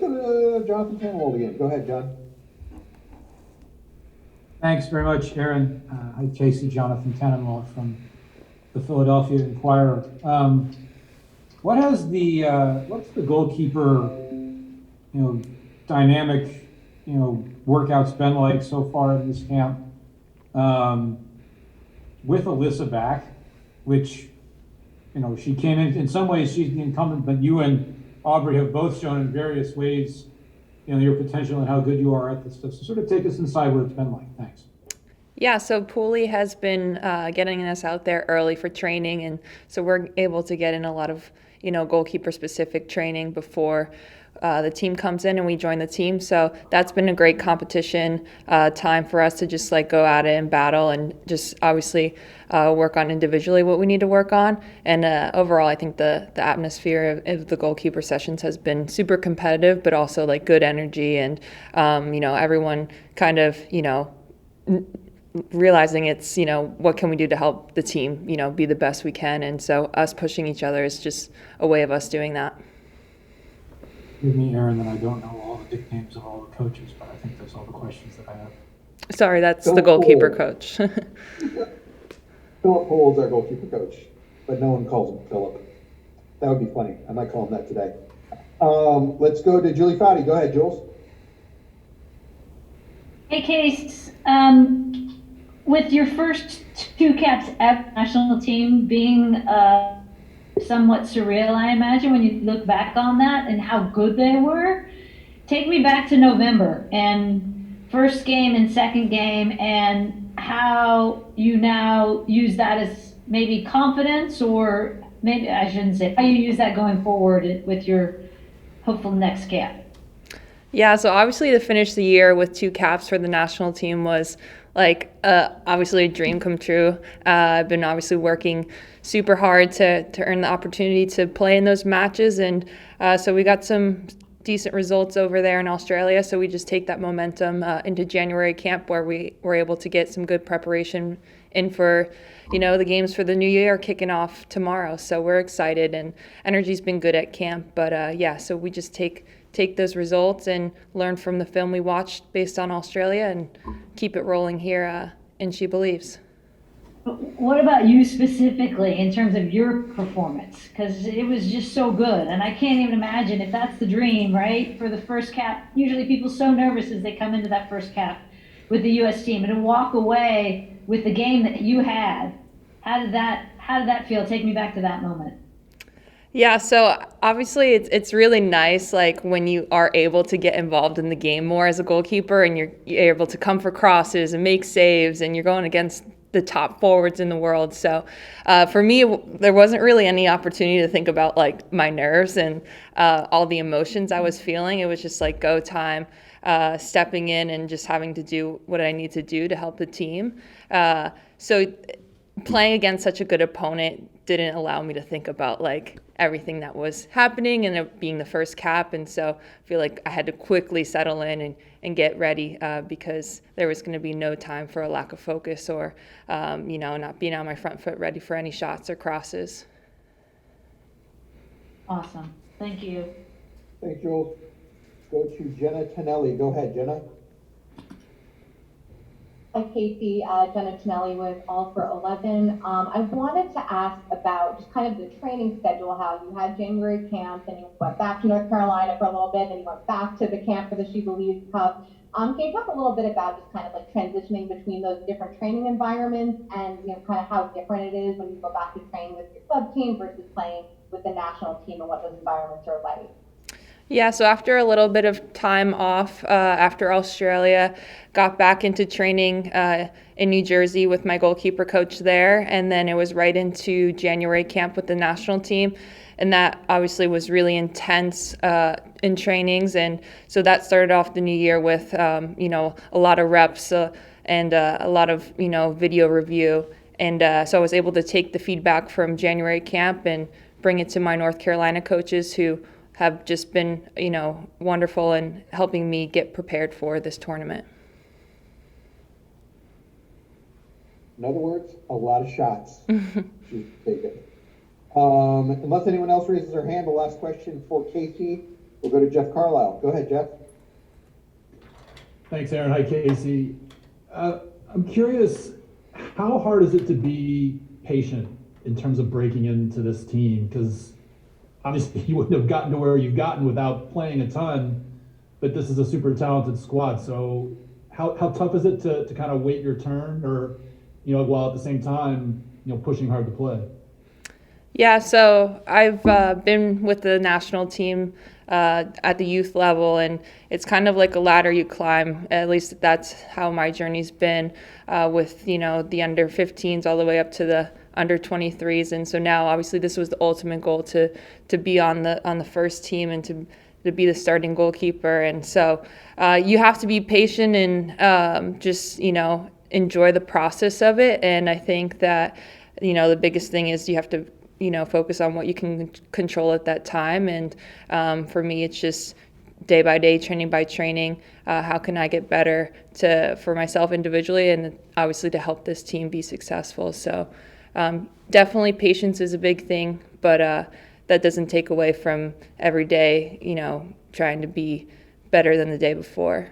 let's go to Jonathan Tannenwald again. Go ahead, John. Thanks very much, Aaron. Hi, Casey. Jonathan Tannenwald from the Philadelphia Inquirer. What's the goalkeeper, dynamic, workouts been like so far in this camp? With Alyssa back, which, she came in some ways she's the incumbent, but you and Aubrey have both shown in various ways, your potential and how good you are at this stuff. So sort of take us inside what it's been like. Thanks. Yeah, so Pooley has been getting us out there early for training, and so we're able to get in a lot of, goalkeeper-specific training before the team comes in and we join the team. So that's been a great competition time for us to just go at it and battle and just obviously work on individually what we need to work on. And overall, I think the atmosphere of the goalkeeper sessions has been super competitive, but also good energy and, everyone kind of, realizing it's, what can we do to help the team, be the best we can. And so us pushing each other is just a way of us doing that. Give me, Aaron, that I don't know all the nicknames of all the coaches, but I think that's all the questions that I have. Sorry, that's the goalkeeper coach. Philip Poole is our goalkeeper coach, but no one calls him Philip. That would be funny. I might call him that today. Let's go to Julie Foudy. Go ahead, Jules. Hey, Case. With your first 2 caps at the national team being somewhat surreal, I imagine, when you look back on that and how good they were, take me back to November and first game and second game and how you now use that as maybe confidence, or maybe I shouldn't say, how you use that going forward with your hopeful next cap. Yeah, so obviously to finish the year with 2 caps for the national team was obviously a dream come true. I've been obviously working super hard to earn the opportunity to play in those matches, and so we got some decent results over there in Australia. So we just take that momentum into January camp, where we were able to get some good preparation in for, the games for the new year kicking off tomorrow. So we're excited, and energy's been good at camp. But so we just take those results and learn from the film we watched based on Australia and keep it rolling here in She Believes. What about you specifically in terms of your performance? Because it was just so good. And I can't even imagine if that's the dream, right? For the first cap, usually people so nervous as they come into that first cap with the U.S. team and to walk away with the game that you had. How did that feel? Take me back to that moment. Yeah, so obviously it's really nice when you are able to get involved in the game more as a goalkeeper, and you're able to come for crosses and make saves, and you're going against the top forwards in the world. So for me, there wasn't really any opportunity to think about my nerves and all the emotions I was feeling. It was just go time, stepping in and just having to do what I need to do to help the team. So playing against such a good opponent didn't allow me to think about everything that was happening and it being the first cap. And so I feel I had to quickly settle in and get ready because there was going to be no time for a lack of focus or, not being on my front foot ready for any shots or crosses. Awesome. Thank you. Thanks, Jules. Go to Jenna Tonelli. Go ahead, Jenna. Hi, Casey. Jenna Tonelli with All for 11. I wanted to ask about just kind of the training schedule, how you had January camp, and you went back to North Carolina for a little bit, and you went back to the camp for the SheBelieves Cup. Can you talk a little bit about just kind of transitioning between those different training environments and, kind of how different it is when you go back to train with your club team versus playing with the national team and what those environments are like? Yeah, so after a little bit of time off after Australia, got back into training in New Jersey with my goalkeeper coach there, and then it was right into January camp with the national team, and that obviously was really intense in trainings, and so that started off the new year with a lot of reps and a lot of video review, and so I was able to take the feedback from January camp and bring it to my North Carolina coaches who have just been, wonderful in helping me get prepared for this tournament. In other words, a lot of shots. She's taken. Unless anyone else raises their hand, the last question for Casey. We'll go to Jeff Carlisle. Go ahead, Jeff. Thanks, Aaron. Hi, Casey. I'm curious, how hard is it to be patient in terms of breaking into this team? Because obviously you wouldn't have gotten to where you've gotten without playing a ton, but this is a super talented squad. So how tough is it to kind of wait your turn, or, while at the same time, pushing hard to play? Yeah, so I've been with the national team at the youth level, and it's kind of like a ladder you climb. At least that's how my journey's been with, the under 15s all the way up to the under 23s. And so now, obviously, this was the ultimate goal to be on the first team and to be the starting goalkeeper. And so you have to be patient and just, enjoy the process of it. And I think that, the biggest thing is you have to focus on what you can control at that time. And for me, it's just day by day, training by training. How can I get better for myself individually, and obviously to help this team be successful? So definitely patience is a big thing, but that doesn't take away from every day, trying to be better than the day before.